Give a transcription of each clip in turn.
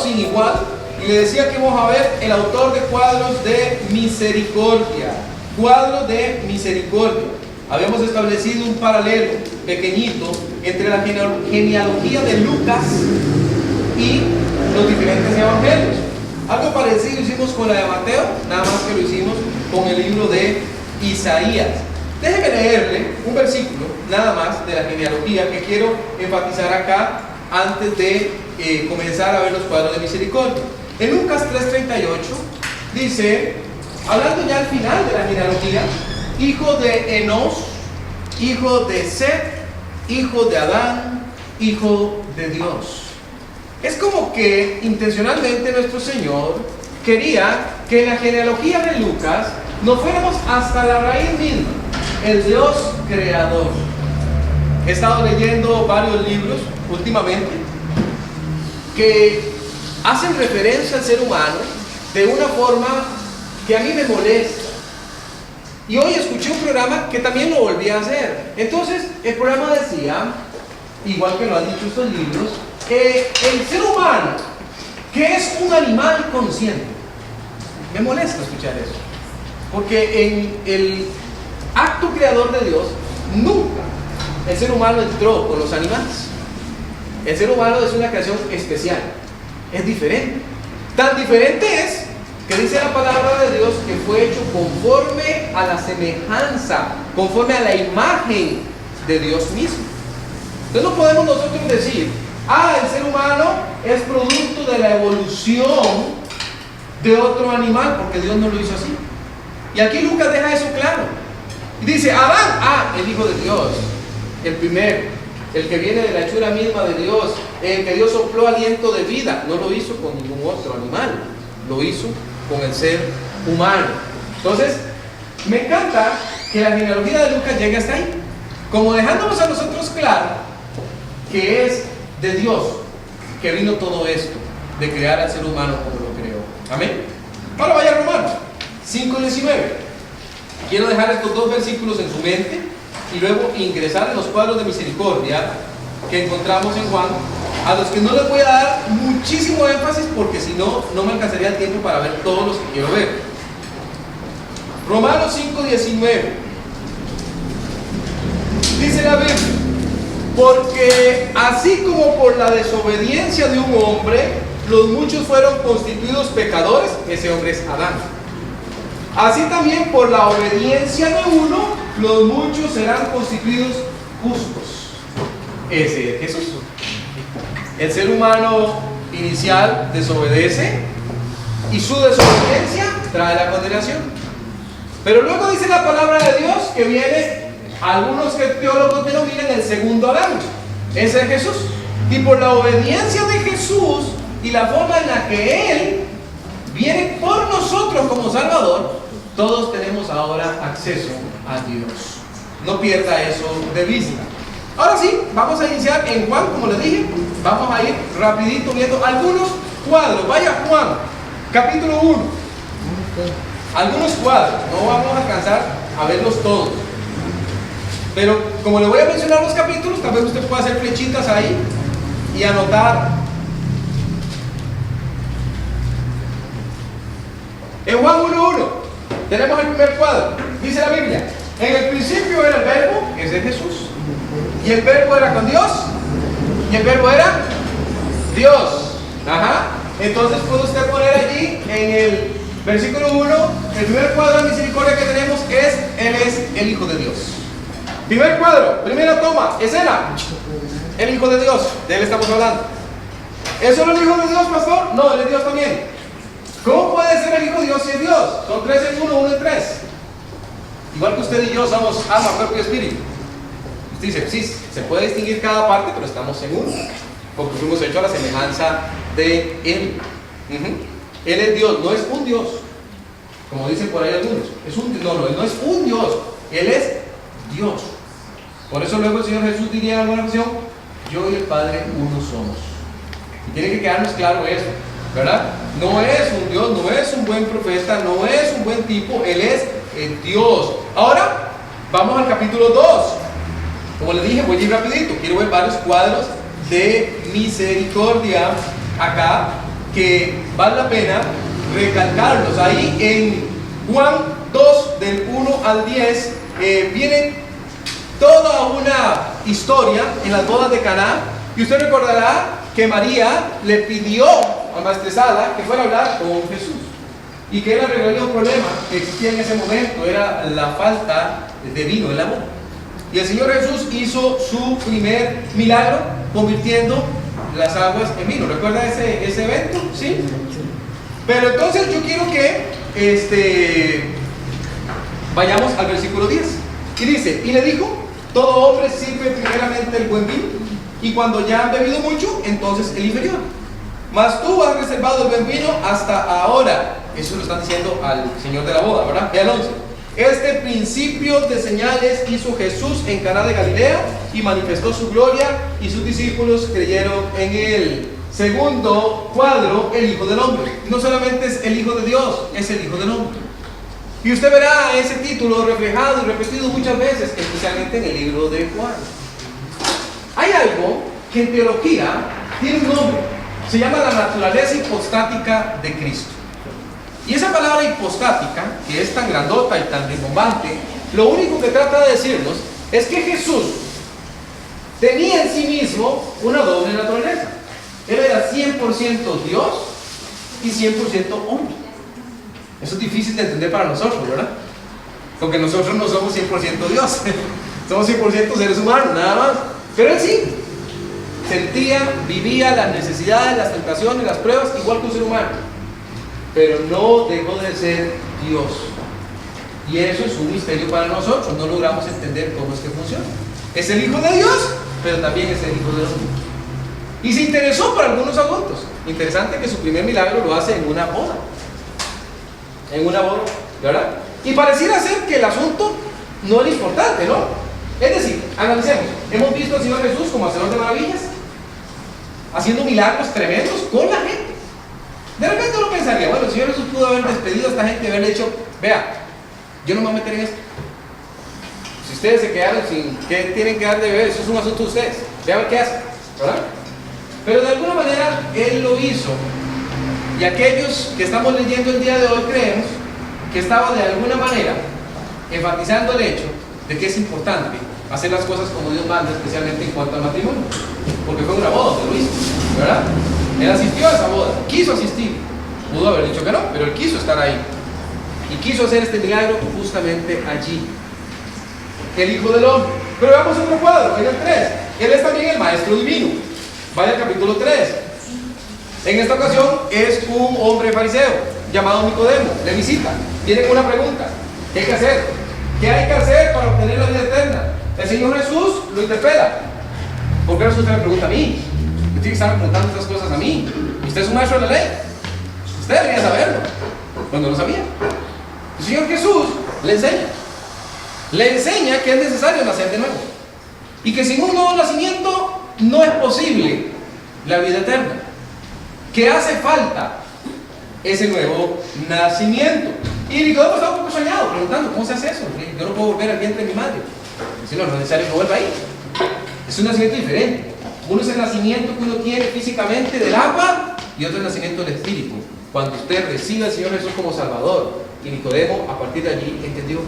sin igual. Y le decía que vamos a ver el autor de cuadros de misericordia. Cuadros de misericordia. Habíamos establecido un paralelo pequeñito entre la genealogía de Lucas y los diferentes evangelios. Algo parecido hicimos con la de Mateo, nada más que lo hicimos con el libro de Isaías. Déjeme leerle un versículo nada más de la genealogía que quiero enfatizar acá antes de comenzar a ver los cuadros de misericordia. En Lucas 3:38 dice, hablando ya al final de la genealogía, hijo de Enos, hijo de Set, hijo de Adán, hijo de Dios. Es como que intencionalmente nuestro Señor quería que en la genealogía de Lucas nos fuéramos hasta la raíz misma, el Dios creador. He estado leyendo varios libros últimamente que hacen referencia al ser humano de una forma que a mí me molesta. Y hoy escuché un programa que también lo volví a hacer. Entonces, el programa decía, igual que lo han dicho estos libros, que el ser humano, que es un animal consciente, me molesta escuchar eso, porque en el acto creador de Dios, nunca el ser humano entró con los animales. El ser humano es una creación especial, es diferente. Tan diferente es que dice la palabra de Dios que fue hecho conforme a la semejanza, conforme a la imagen de Dios mismo. Entonces no podemos nosotros decir, el ser humano es producto de la evolución de otro animal, porque Dios no lo hizo así. Y aquí Lucas deja eso claro. Y dice, Adán, el hijo de Dios, el primero, el que viene de la hechura misma de Dios, el que Dios sopló aliento de vida. No lo hizo con ningún otro animal, lo hizo con el ser humano. Entonces, me encanta que la genealogía de Lucas llegue hasta ahí, como dejándonos a nosotros claro que es de Dios que vino todo esto, de crear al ser humano como lo creó. Amén. Ahora vaya a Romanos 5:19. Quiero dejar estos dos versículos en su mente y luego ingresar en los cuadros de misericordia que encontramos en Juan, a los que no les voy a dar muchísimo énfasis porque si no, no me alcanzaría el tiempo para ver todos los que quiero ver. Romanos 5:19 dice la Biblia, porque así como por la desobediencia de un hombre los muchos fueron constituidos pecadores, ese hombre es Adán, así también por la obediencia de uno los muchos serán constituidos justos, ese es Jesús. El ser humano inicial desobedece y su desobediencia trae la condenación. Pero luego dice la palabra de Dios que viene, algunos que teólogos denominan el segundo Adán, ese es Jesús. Y por la obediencia de Jesús y la forma en la que Él viene por nosotros como Salvador, todos tenemos ahora acceso a Dios. No pierda eso de vista. Ahora sí, vamos a iniciar en Juan, como les dije. Vamos a ir rapidito viendo algunos cuadros. Vaya Juan, capítulo 1. Algunos cuadros, no vamos a alcanzar a verlos todos. Pero como le voy a mencionar los capítulos, tal vez usted pueda hacer flechitas ahí y anotar. En Juan 1:1 tenemos el primer cuadro. Dice la Biblia, en el principio era el verbo, ese es Jesús. Y el verbo era con Dios. Y el verbo era Dios. Entonces puede usted poner allí en el versículo 1, el primer cuadro de misericordia que tenemos es, Él es el Hijo de Dios. Primer cuadro, primera toma, escena. El Hijo de Dios, de Él estamos hablando. ¿Es solo el Hijo de Dios, pastor? No, Él es Dios también. ¿Cómo puede ser el Hijo de Dios si es Dios? Son tres en uno, uno en tres. Igual que usted y yo somos alma, cuerpo y espíritu. Usted dice, sí, se puede distinguir cada parte, pero estamos en uno, porque fuimos hechos a la semejanza de Él. Él es Dios, no es un Dios, como dicen por ahí algunos. Él no es un Dios, Él es Dios. Por eso luego el Señor Jesús diría en alguna ocasión, yo y el Padre uno somos. Y tiene que quedarnos claro eso, ¿verdad? No es un Dios, no es un buen profeta, no es un buen tipo, Él es el Dios. Ahora, vamos al capítulo 2. Como les dije, voy a ir rapidito. Quiero ver varios cuadros de misericordia acá que vale la pena recalcarlos. Ahí en Juan 2, del 1 al 10, viene toda una historia en las bodas de Caná. Y usted recordará que María le pidió a Maestresala que fuera a hablar con Jesús y que él arreglaría un problema que existía en ese momento, era la falta de vino en la boda. Y el Señor Jesús hizo su primer milagro convirtiendo las aguas en vino. ¿Recuerda ese evento? ¿Sí? Pero entonces yo quiero que vayamos al versículo 10. Y dice, y le dijo, todo hombre sirve primeramente el buen vino, y cuando ya han bebido mucho, entonces el inferior. Mas tú has reservado el buen vino hasta ahora. Eso lo están diciendo al Señor de la boda, ¿verdad? Ve al 11. Este principio de señales hizo Jesús en Caná de Galilea y manifestó su gloria, y sus discípulos creyeron en él. Segundo cuadro, el Hijo del Hombre. No solamente es el Hijo de Dios, es el Hijo del Hombre. Y usted verá ese título reflejado y repetido muchas veces, especialmente en el libro de Juan. Hay algo que en teología tiene un nombre, se llama la naturaleza hipostática de Cristo. Y esa palabra hipostática, que es tan grandota y tan rimbombante, lo único que trata de decirnos es que Jesús tenía en sí mismo una doble naturaleza. Él era 100% Dios y 100% hombre. Eso es difícil de entender para nosotros, ¿verdad? Porque nosotros no somos 100% Dios, somos 100% seres humanos, nada más. Pero él sí, sentía, vivía las necesidades, las tentaciones, las pruebas, igual que un ser humano. Pero no dejó de ser Dios. Y eso es un misterio para nosotros, no logramos entender cómo es que funciona. Es el Hijo de Dios, pero también es el Hijo de hombre. Y se interesó por algunos asuntos. Interesante que su primer milagro lo hace en una boda. En una boda, ¿verdad? Y pareciera ser que el asunto no era importante, ¿no? Es decir, analicemos. Hemos visto al Señor Jesús como hacedor de maravillas, haciendo milagros tremendos con la gente. De repente uno pensaría, bueno, el Señor Jesús pudo haber despedido a esta gente y haberle dicho, vea, yo no me voy a meter en esto. Si ustedes se quedaron sin que tienen que dar de beber, eso es un asunto de ustedes. Vea a ver qué hacen, ¿verdad? Pero de alguna manera Él lo hizo. Y aquellos que estamos leyendo el día de hoy creemos que estaba de alguna manera enfatizando el hecho de que es importante hacer las cosas como Dios manda, especialmente en cuanto al matrimonio. Porque fue una boda, se lo hizo, ¿verdad? Él asistió a esa boda, quiso asistir. Pudo haber dicho que no, pero él quiso estar ahí. Y quiso hacer este milagro justamente allí. El Hijo del Hombre. Pero veamos otro cuadro, en el 3. Él es también el Maestro Divino. Vaya al capítulo 3. En esta ocasión es un hombre fariseo llamado Nicodemo. Le visita. Viene con una pregunta. ¿Qué hay que hacer? ¿Qué hay que hacer para obtener la vida eterna? El Señor Jesús lo interpela. ¿Por qué usted me pregunta a mí? Usted tiene que estar preguntando estas cosas a mí. Usted es un maestro de la ley. Usted debería saberlo. Cuando lo sabía. El Señor Jesús le enseña. Le enseña que es necesario nacer de nuevo. Y que sin un nuevo nacimiento no es posible la vida eterna. Que hace falta ese nuevo nacimiento. Y Nicodemo estaba un poco soñado, preguntando, ¿cómo se hace eso? Yo no puedo volver al vientre de mi madre. Si no, no es necesario que vuelva ahí. Es un nacimiento diferente. Uno es el nacimiento que uno tiene físicamente del agua y otro es el nacimiento del Espíritu. Cuando usted recibe al Señor Jesús como Salvador. Y Nicodemo, a partir de allí, entendió.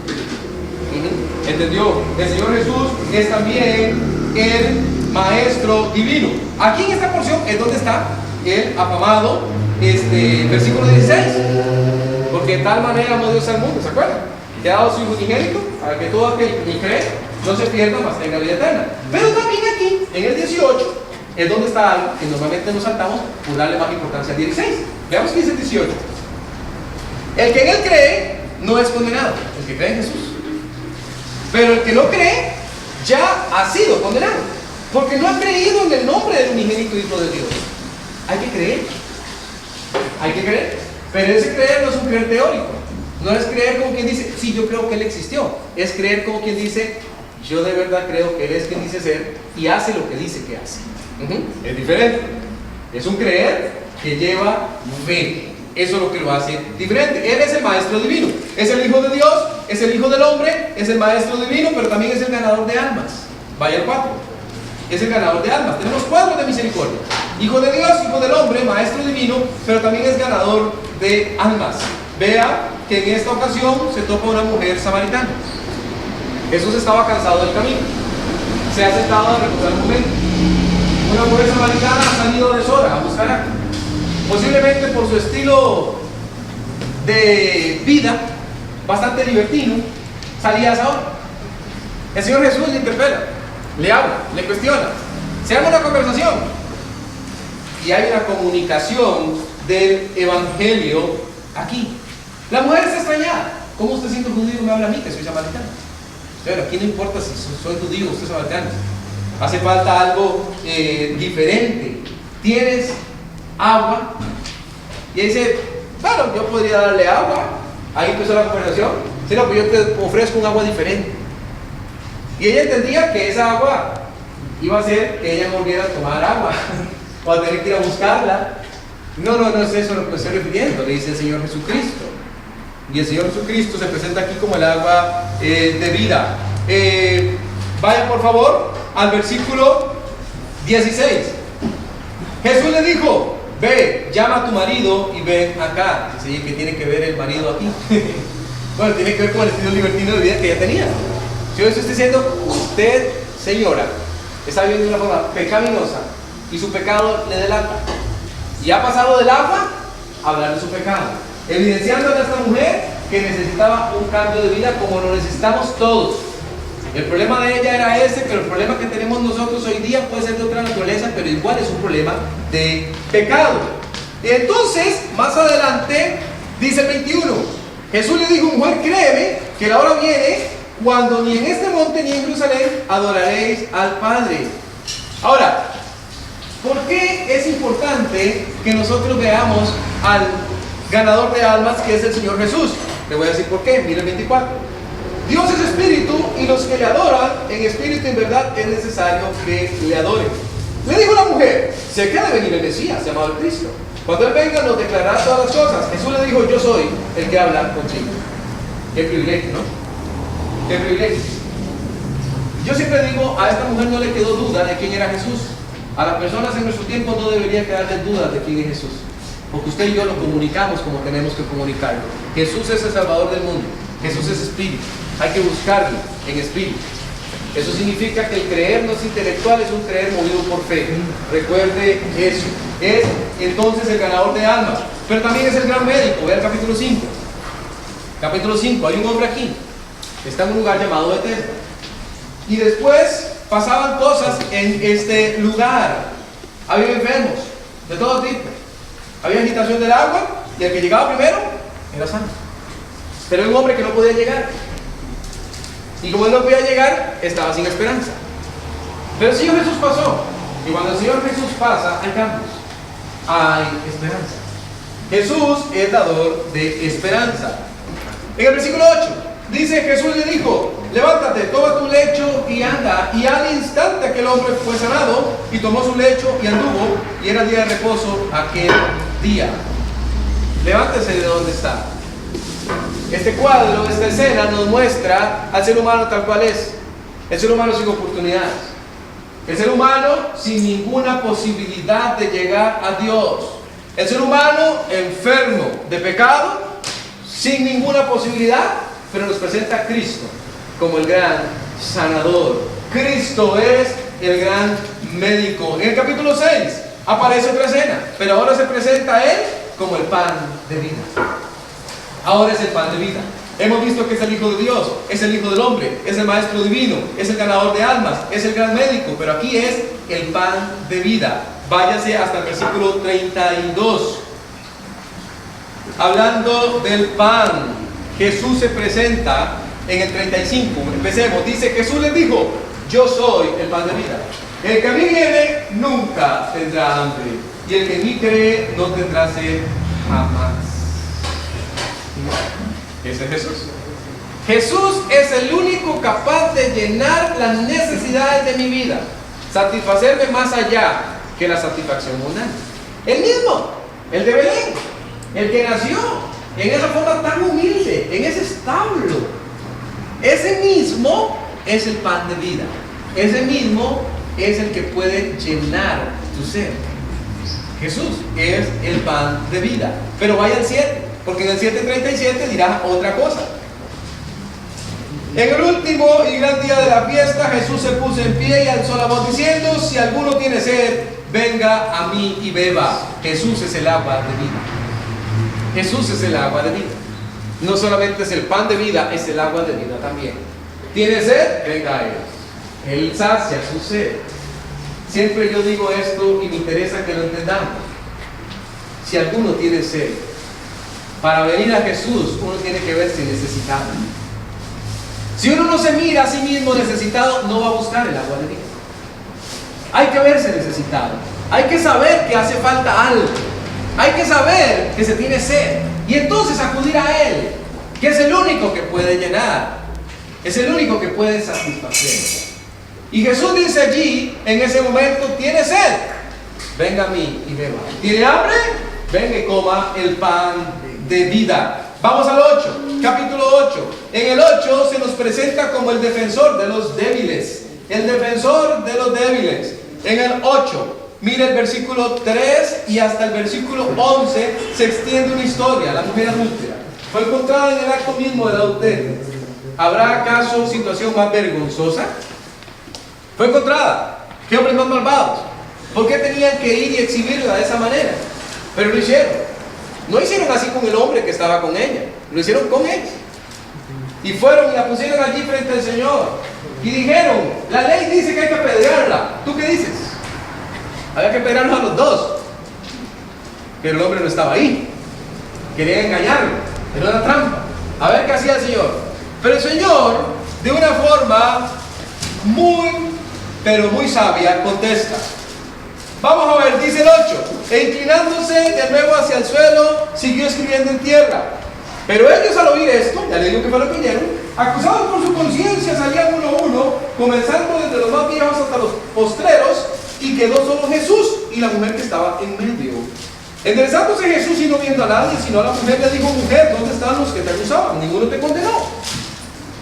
Entendió. El Señor Jesús es también el Maestro Divino. Aquí en esta porción es donde está el afamado versículo 16. Porque de tal manera amó Dios al mundo, ¿se acuerdan? Que ha dado su Hijo unigénito para que todo aquel que cree no se pierda, mas tenga vida eterna. Pero también aquí, en el 18, es donde está algo que normalmente nos saltamos por darle más importancia al 16. Veamos qué dice el 18. El que en él cree no es condenado, el que cree en Jesús. Pero el que no cree ya ha sido condenado, porque no ha creído en el nombre del unigénito Hijo de Dios. Hay que creer. Hay que creer. Pero ese creer no es un creer teórico. No es creer como quien dice, sí, yo creo que Él existió. Es creer como quien dice, yo de verdad creo que Él es quien dice ser y hace lo que dice que hace. Es diferente. Es un creer que lleva fe. Eso es lo que lo hace diferente. Él es el Maestro Divino. Es el Hijo de Dios, es el Hijo del Hombre, es el Maestro Divino, pero también es el ganador de almas. Vaya al 4. Es el ganador de almas. Tenemos cuadros de misericordia. Hijo de Dios, hijo del hombre, maestro divino, pero también es ganador de almas. Vea que en esta ocasión se topa una mujer samaritana. Jesús estaba cansado del camino, se ha sentado a reposar un momento. Una mujer samaritana ha salido de Sora a buscar agua. Posiblemente por su estilo de vida bastante libertino, salía a esa hora. El Señor Jesús le interpela, le habla, le cuestiona, se arma una conversación y hay una comunicación del evangelio aquí. La mujer está extrañada. ¿Cómo usted, siendo judío, me habla a mí que soy samaritano? Pero aquí no importa si soy judío o usted es samaritano. Hace falta algo diferente. ¿Tienes agua? Y dice, bueno, yo podría darle agua. Ahí empezó la conversación. Sí, no, pero yo te ofrezco un agua diferente. Y ella entendía que esa agua iba a hacer que ella volviera a tomar agua o a tener que ir a buscarla. No es eso lo que me estoy refiriendo, le dice el Señor Jesucristo. Y el Señor Jesucristo se presenta aquí como el agua de vida. Vaya por favor al versículo 16. Jesús le dijo, ve, llama a tu marido y ven acá. Dice, ¿qué tiene que ver el marido aquí? Bueno, tiene que ver con el estilo libertino de vida que ella tenía. Si yo estoy diciendo, usted, señora, está viviendo de una forma pecaminosa y su pecado le delata. Y ha pasado del agua a hablar de su pecado, evidenciando a esta mujer que necesitaba un cambio de vida como lo necesitamos todos. El problema de ella era ese, pero el problema que tenemos nosotros hoy día puede ser de otra naturaleza, pero igual es un problema de pecado. Y entonces, más adelante, dice el 21, Jesús le dijo, mujer, créeme que la hora viene cuando ni en este monte ni en Jerusalén adoraréis al Padre. Ahora, ¿por qué es importante que nosotros veamos al ganador de almas, que es el Señor Jesús? Le voy a decir por qué. Mira el 24. Dios es espíritu y los que le adoran en espíritu y en verdad es necesario que le adoren. Le dijo la mujer, sé que ha de venir el Mesías, llamado el Cristo. Cuando Él venga nos declarará todas las cosas. Jesús le dijo, yo soy el que habla contigo. Qué privilegio, ¿no? Qué privilegio. Yo siempre digo, a esta mujer no le quedó duda de quién era Jesús. A las personas en nuestro tiempo no debería quedarles dudas de quién es Jesús, porque usted y yo lo comunicamos como tenemos que comunicarlo. Jesús es el Salvador del mundo. Jesús es espíritu. Hay que buscarlo en espíritu. Eso significa que el creer no es intelectual, es un creer movido por fe. Recuerde eso. Es entonces el ganador de almas, pero también es el gran médico. Vea el capítulo 5. Capítulo 5, hay un hombre aquí, está en un lugar llamado Bethesda. Y después pasaban cosas en este lugar. Había enfermos de todo tipo. Había agitación del agua y el que llegaba primero era sano. Pero hay un hombre que no podía llegar. Y como él no podía llegar, estaba sin esperanza. Pero el Señor Jesús pasó. Y cuando el Señor Jesús pasa, hay cambios. Hay esperanza. Jesús es dador de esperanza. En el versículo 8 dice, Jesús le dijo, levántate, toma tu lecho y anda. Y al instante aquel hombre fue sanado y tomó su lecho y anduvo, y era día de reposo aquel día. Levántese de donde está. Este cuadro, esta escena nos muestra al ser humano tal cual es. El ser humano sin oportunidades. El ser humano sin ninguna posibilidad de llegar a Dios. El ser humano enfermo de pecado, sin ninguna posibilidad, pero nos presenta a Cristo como el gran sanador. Cristo es el gran médico. En el capítulo 6 aparece otra escena, pero ahora se presenta a Él como el pan de vida. Ahora es el pan de vida. Hemos visto que es el Hijo de Dios, es el Hijo del hombre, es el Maestro divino, es el ganador de almas, es el gran médico, pero aquí es el pan de vida. Váyase hasta el versículo 32. Hablando del pan, Jesús se presenta en el 35. Empecemos. Dice, Jesús les dijo, yo soy el pan de vida. El que a mí viene nunca tendrá hambre, y el que en mí cree no tendrá sed jamás. Ese es Jesús. Jesús es el único capaz de llenar las necesidades de mi vida, satisfacerme más allá que la satisfacción mundana. El mismo, el de Belén, el que nació en esa forma tan humilde, en ese establo. Ese mismo es el pan de vida. Ese mismo es el que puede llenar tu ser. Jesús es el pan de vida. Pero vaya al 7, porque en el 7:37 dirá otra cosa. En el último y gran día de la fiesta, Jesús se puso en pie y alzó la voz diciendo: si alguno tiene sed, venga a mí y beba. Jesús es el agua de vida. Jesús es el agua de vida. No solamente es el pan de vida, es el agua de vida también. ¿Tiene sed? Venga a Él. Él sacia su sed. Siempre yo digo esto y me interesa que lo entendamos. Si alguno tiene sed, para venir a Jesús uno tiene que verse necesitado. Si uno no se mira a sí mismo necesitado, no va a buscar el agua de vida. Hay que verse necesitado. Hay que saber que hace falta algo. Hay que saber que se tiene sed. Y entonces acudir a Él, que es el único que puede llenar. Es el único que puede satisfacer. Y Jesús dice allí, en ese momento: ¿tiene sed? Venga a mí y beba. ¿Tiene hambre? Venga y coma el pan de vida. Vamos al 8, capítulo 8. En el 8 se nos presenta como el defensor de los débiles. El defensor de los débiles. En el 8, mire el versículo 3 y hasta el versículo 11 se extiende una historia. La mujer adúltera fue encontrada en el acto mismo del adulterio. ¿Habrá acaso situación más vergonzosa? Fue encontrada. ¿Qué hombres más malvados? ¿Por qué tenían que ir y exhibirla de esa manera? Pero lo hicieron. No hicieron así con el hombre que estaba con ella, lo hicieron con él. Y fueron y la pusieron allí frente al Señor. Y dijeron: la ley dice que hay que apedrearla. ¿Tú qué dices? Había que apedrearlos a los dos. Pero el hombre no estaba ahí. Querían engañarlo. Era una trampa. A ver qué hacía el Señor. Pero el Señor, de una forma muy, pero muy sabia, contesta. Vamos a ver, dice el 8. E inclinándose de nuevo hacia el suelo, siguió escribiendo en tierra. Pero ellos, al oír esto, ya le digo que fue lo que oyeron, acusados por su conciencia, salían uno a uno, comenzando desde los más viejos hasta los postreros, y quedó solo Jesús y la mujer que estaba en medio. Enderezándose Jesús y no viendo a nadie, sino a la mujer, le dijo: mujer, ¿dónde están los que te acusaban? Ninguno te condenó.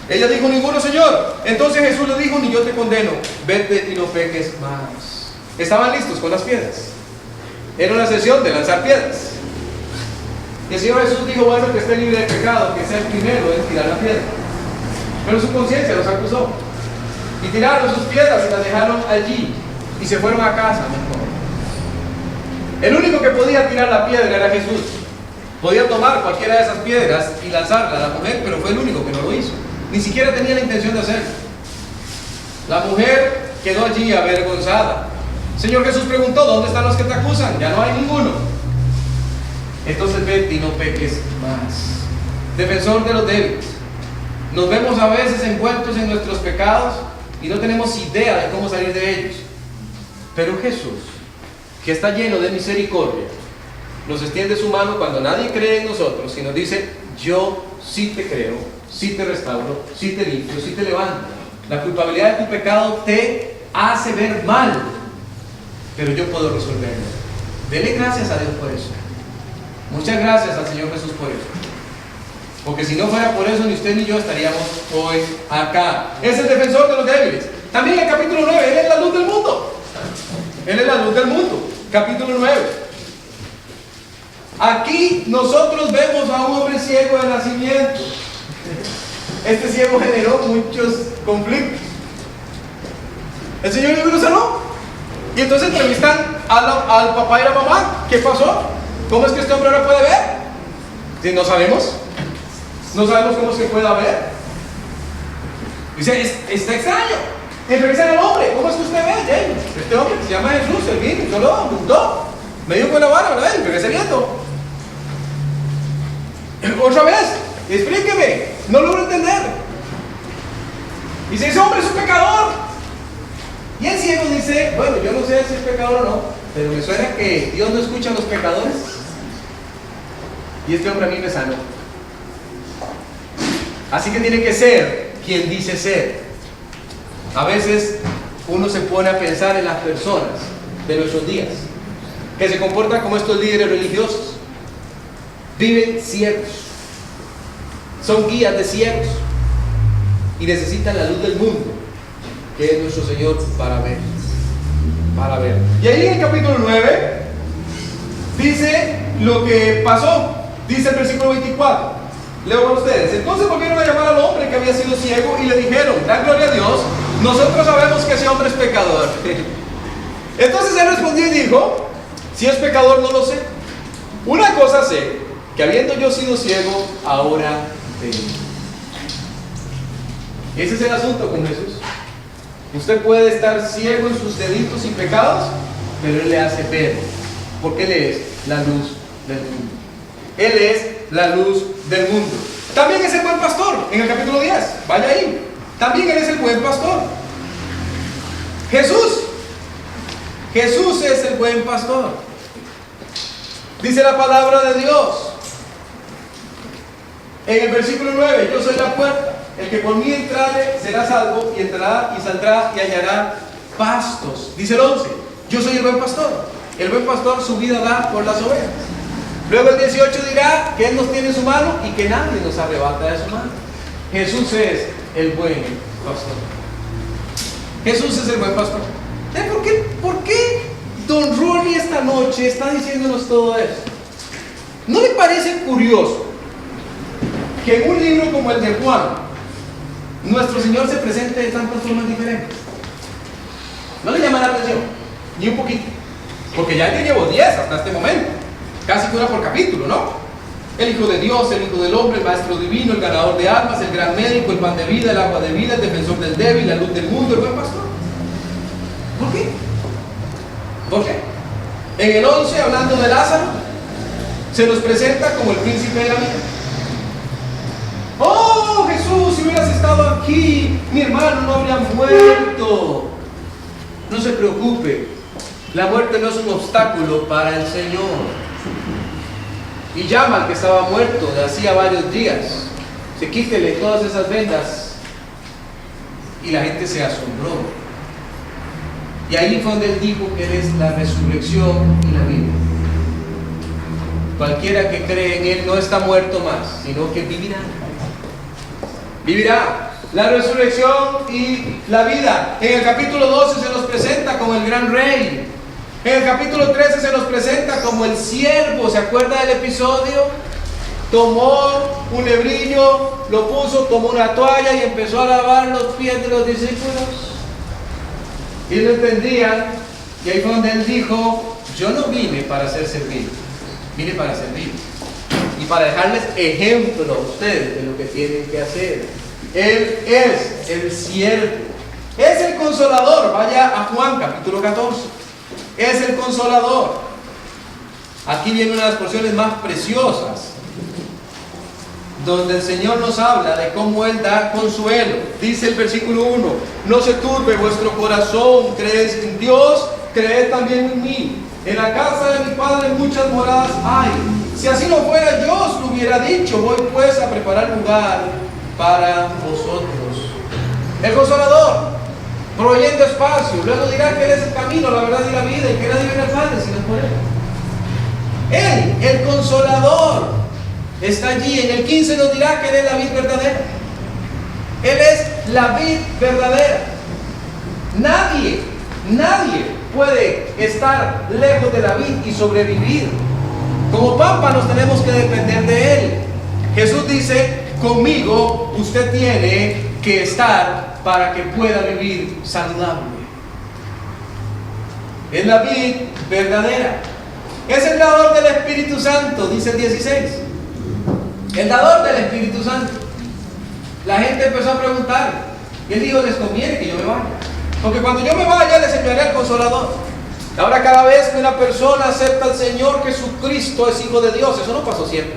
Ella dijo: ninguno, Señor. Entonces Jesús le dijo: ni yo te condeno, vete y no peques más. Estaban listos con las piedras. Era una sesión de lanzar piedras. Y el Señor Jesús dijo: bueno, que esté libre de pecado, que sea el primero en tirar la piedra. Pero su conciencia los acusó. Y tiraron sus piedras y las dejaron allí. Y se fueron a casa mejor. El único que podía tirar la piedra era Jesús. Podía tomar cualquiera de esas piedras y lanzarla a la mujer, pero fue el único que no lo hizo. Ni siquiera tenía la intención de hacerlo. La mujer quedó allí avergonzada. Señor Jesús preguntó: ¿dónde están los que te acusan? Ya no hay ninguno. Entonces vete y no peques más. Defensor de los débiles. Nos vemos a veces envueltos en nuestros pecados y no tenemos idea de cómo salir de ellos. Pero Jesús, que está lleno de misericordia, nos extiende su mano cuando nadie cree en nosotros y nos dice: yo sí te creo, sí te restauro, sí te limpio, sí te levanto. La culpabilidad de tu pecado te hace ver mal, pero yo puedo resolverlo. Dele gracias a Dios por eso. Muchas gracias al Señor Jesús por eso. Porque si no fuera por eso, ni usted ni yo estaríamos hoy acá. Es el defensor de los débiles. También en el capítulo 9, Él es la luz del mundo. Él es la luz del mundo. Capítulo 9. Aquí nosotros vemos a un hombre ciego de nacimiento. Este ciego generó muchos conflictos. El Señor lo sanó. Y entonces entrevistan al papá y a la mamá. ¿Qué pasó? ¿Cómo es que este hombre ahora puede ver? Si no sabemos. No sabemos cómo se puede ver. Dice: está extraño. Entrevistan al hombre. ¿Cómo es que usted ve, James? Este hombre que se llama Jesús, el vino, yo lo apuntó. Me dio con la vara, ¿verdad? Regrese viendo. Otra vez, explíqueme. No logro entender. Dice: ese hombre es un pecador. Y el ciego dice: bueno, yo no sé si es pecador o no, pero me suena que Dios no escucha a los pecadores. Y este hombre a mí me sanó. Así que tiene que ser quien dice ser. A veces uno se pone a pensar en las personas de nuestros días, que se comportan como estos líderes religiosos. Viven ciegos, son guías de ciegos y necesitan la luz del mundo, que es nuestro Señor, para ver. Y ahí en el capítulo 9 dice lo que pasó. Dice el versículo 24. Leo con ustedes. Entonces volvieron a llamar al hombre que había sido ciego y le dijeron: dan gloria a Dios, nosotros sabemos que ese hombre es pecador. Entonces él respondió y dijo: si es pecador no lo sé. Una cosa sé, que habiendo yo sido ciego, ahora veo. Ese es el asunto con Jesús. Usted puede estar ciego en sus delitos y pecados, pero Él le hace ver, porque Él es la luz del mundo. Él es la luz del mundo. También es el buen pastor, en el capítulo 10, vaya ahí. También Él es el buen pastor. Jesús es el buen pastor. Dice la palabra de Dios en el versículo 9: yo soy la puerta, el que por mí entrare será salvo, y entrará y saldrá y hallará pastos. Dice el 11: yo soy el buen pastor. El buen pastor su vida da por las ovejas. Luego el 18 dirá que Él nos tiene en su mano y que nadie nos arrebata de su mano. Jesús es el buen pastor. Jesús es el buen pastor. ¿Por qué Don Rolly esta noche está diciéndonos todo eso? ¿No le parece curioso que en un libro como el de Juan, nuestro Señor se presente de tantas formas diferentes? ¿No le llama la atención? Ni un poquito. Porque ya te llevo 10 hasta este momento. Casi que una por capítulo, ¿no? El Hijo de Dios, el Hijo del Hombre, el Maestro Divino, el Ganador de almas, el Gran Médico, el Pan de Vida, el Agua de Vida, el Defensor del Débil, la Luz del Mundo, el Buen Pastor. ¿Por qué? ¿Por qué? En el 11, hablando de Lázaro, se nos presenta como el príncipe de la vida. Oh, Jesús, si hubieras estado aquí, mi hermano no habría muerto. No se preocupe, la muerte no es un obstáculo para el Señor. Y llama al que estaba muerto de hacía varios días. Se quítele todas esas vendas. Y la gente se asombró. Y ahí fue donde Él dijo que Él es la resurrección y la vida. Cualquiera que cree en Él no está muerto más, sino que vivirá. Vivirá. La resurrección y la vida. En el capítulo 12 se nos presenta como el gran rey. En el capítulo 13 se nos presenta como el siervo. ¿Se acuerda del episodio? Tomó un lebrillo, lo puso, tomó una toalla y empezó a lavar los pies de los discípulos. Y no entendían. Y ahí fue donde Él dijo: yo no vine para ser servido, vine para servir. Y para dejarles ejemplo a ustedes de lo que tienen que hacer. Él es el siervo. Es el consolador. Vaya a Juan capítulo 14. Es el consolador. Aquí viene una de las porciones más preciosas, donde el Señor nos habla de cómo Él da consuelo. Dice el versículo 1: no se turbe vuestro corazón, creed en Dios, creed también en mí. En la casa de mi Padre muchas moradas hay. Si así no fuera, yo os lo hubiera dicho. Voy pues a preparar lugar para vosotros. El consolador, proveyendo espacio. Luego dirá que Él es el camino, la verdad y la vida, y que nadie viene al Padre sino por Él. Él, el consolador, está allí. En el 15 nos dirá que Él es la vid verdadera. Él es la vid verdadera. Nadie puede estar lejos de la vid y sobrevivir. Como pámpanos tenemos que depender de Él. Jesús dice: conmigo usted tiene que estar para que pueda vivir saludable. Es la vid verdadera. Es el dador del Espíritu Santo, dice el 16. El dador del Espíritu Santo. La gente empezó a preguntar, y Él dijo: les conviene que yo me vaya, porque cuando yo me vaya les enviaré al Consolador. Ahora, cada vez que una persona acepta al Señor Jesucristo es hijo de Dios. Eso no pasó siempre.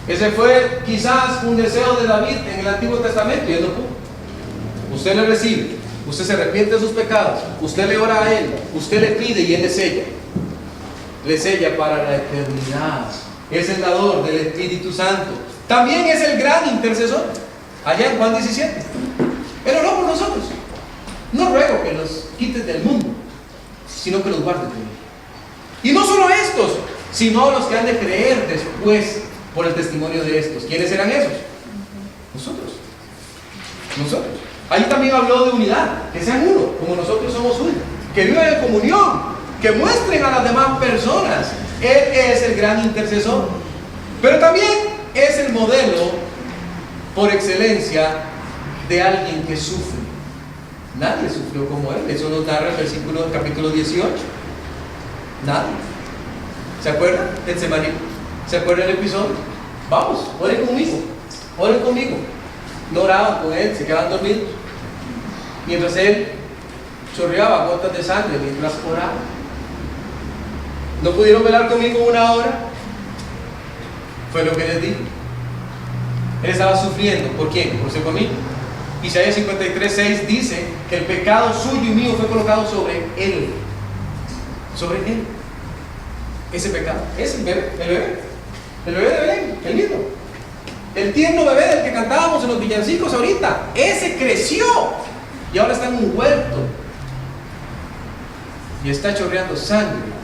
Ese fue quizás un deseo de David en el Antiguo Testamento, y él no pudo. Usted le recibe, usted se arrepiente de sus pecados, usted le ora a Él, usted le pide y Él le sella para la eternidad. Es el dador del Espíritu Santo. También es el gran intercesor. Allá en Juan 17, Él oró por nosotros. No ruego que nos quites del mundo, sino que los guardes de él. Y no solo estos, sino los que han de creer después por el testimonio de estos. ¿Quiénes eran esos? Nosotros. Ahí también habló de unidad, que sean uno, como nosotros somos uno, que vivan en comunión, que muestren a las demás personas. Él es el gran intercesor, pero también es el modelo por excelencia de alguien que sufre. Nadie sufrió como él. Eso nos narra el versículo del capítulo 18. Nadie. ¿Se acuerdan del Semaní? ¿Se acuerdan del episodio? Vamos, oren conmigo. Oren conmigo. No oraban con él, se quedaban dormidos. Mientras él chorreaba gotas de sangre mientras oraba. ¿No pudieron velar conmigo una hora? Fue lo que les dije. Él estaba sufriendo. ¿Por quién? Por ser conmigo. Isaías 53:6 dice que el pecado suyo y mío fue colocado sobre él. Sobre él. Ese pecado. Es el bebé. El bebé. El bebé de Belén. El mismo. El tierno bebé del que cantábamos en los villancicos ahorita. Ese creció. Y ahora está en un huerto. Y está chorreando sangre.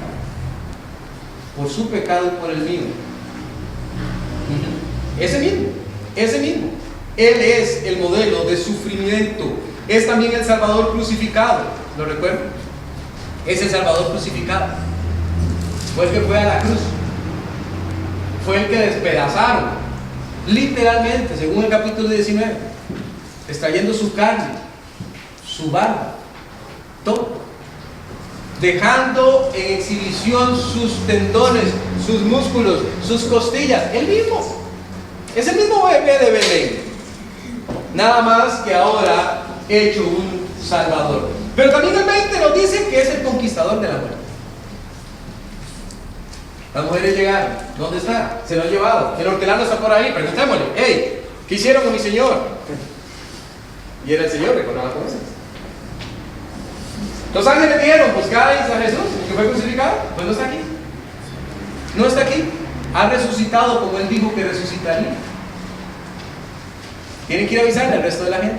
Por su pecado y por el mío. Ese mismo. Ese mismo. Él es el modelo de sufrimiento. Es también el Salvador crucificado. ¿Lo recuerdan? Es el Salvador crucificado. Fue el que fue a la cruz. Fue el que despedazaron. Literalmente, según el capítulo 19. Extrayendo su carne, su barba, todo. Dejando en exhibición sus tendones, sus músculos, sus costillas. Él mismo. Es el mismo bebé de Belén. Nada más que ahora hecho un Salvador. Pero también el 20 nos dice que es el conquistador de la muerte. Las mujeres llegaron. ¿Dónde está? Se lo han llevado. El hortelano está por ahí. Preguntémosle: hey, ¿qué hicieron con mi Señor? Y era el Señor, recordaba con eso. Los ángeles dijeron: buscáis a Jesús, que fue crucificado. Pues no está aquí. No está aquí. Ha resucitado como Él dijo que resucitaría. Tienen que ir a avisarle al resto de la gente.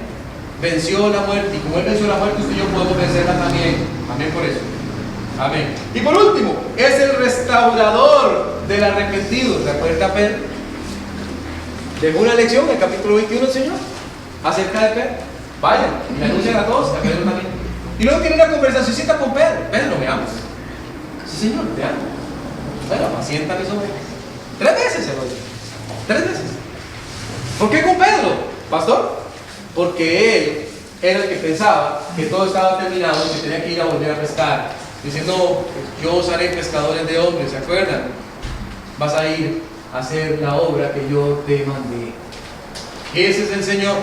Venció la muerte. Y como Él venció la muerte, usted y yo podemos vencerla también. Amén por eso. Amén. Y por último, es el restaurador del arrepentido. ¿Se acuerda Pedro? Dejó una lección en el capítulo 21 el Señor acerca de Pedro. Vayan y le anuncian a todos, a Pedro también. Y luego tiene una conversacióncita con Pedro. Pedro, ¿me amas? Sí, Señor, te amo. Bueno, apacienta mis ovejas. 3 veces se lo dijo. 3 veces. ¿Por qué con Pedro, pastor? Porque él era el que pensaba que todo estaba terminado, que tenía que ir a volver a pescar. Dice: no, yo os haré pescadores de hombres, ¿se acuerdan? Vas a ir a hacer la obra que yo te mandé. Ese es el Señor.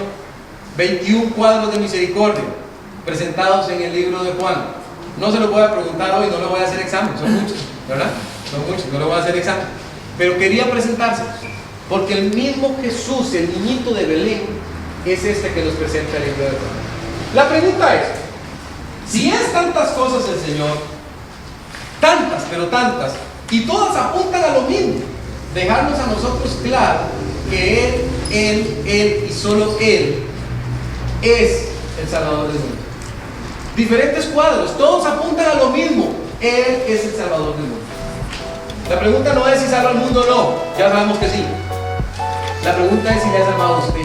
21 cuadros de misericordia presentados en el libro de Juan. No se lo voy a preguntar hoy, no le voy a hacer examen, son muchos, ¿verdad? Son muchos, no le voy a hacer examen. Pero quería presentárselos, porque el mismo Jesús, el niñito de Belén, es este que nos presenta el libro de Juan. La pregunta es: si es tantas cosas el Señor, tantas, pero tantas, y todas apuntan a lo mismo, dejarnos a nosotros claro que Él y solo Él es el Salvador del mundo. Diferentes cuadros, todos apuntan a lo mismo: Él es el Salvador del mundo. La pregunta no es si salva al mundo o no, ya sabemos que sí. La pregunta es si le ha salvado a usted.